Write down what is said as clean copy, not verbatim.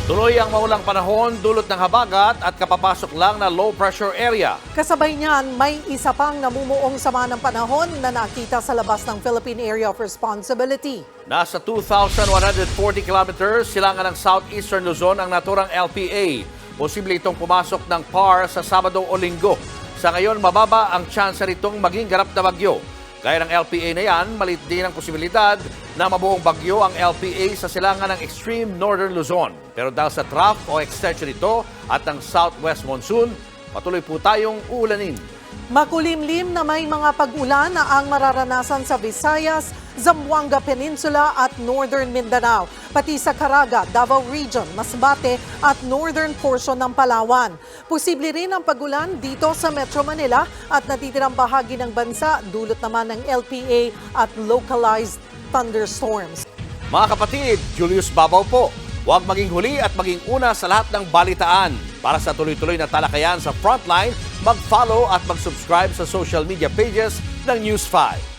Tuloy ang maulang panahon dulot ng habagat at kapapasok lang na low pressure area. Kasabay niyan, may isa pang namumuong sama ng panahon na nakita sa labas ng Philippine Area of Responsibility. Nasa 2,140 kilometers silangan ng southeastern Luzon ang naturang LPA. Posible itong pumasok ng PAR sa Sabado o Linggo. Sa ngayon, mababa ang tsansa nitong maging ganap na bagyo. Gaya ng LPA na yan, maliit din ang posibilidad na mabuong bagyo ang LPA sa silangan ng extreme northern Luzon. Pero dahil sa trough o extension nito at ng southwest monsoon, patuloy po tayong uulanin. Makulimlim na may mga pag-ulan na ang mararanasan sa Visayas, Zamboanga Peninsula at Northern Mindanao, pati sa Caraga, Davao Region, Masbate at northern portion ng Palawan. Posible rin ang pag-ulan dito sa Metro Manila at natitirang bahagi ng bansa dulot naman ng LPA at localized thunderstorms. Mga kapatid, Julius Babaw po. Huwag maging huli at maging una sa lahat ng balitaan. Para sa tuloy-tuloy na talakayan sa Frontline, mag-follow at mag-subscribe sa social media pages ng News 5.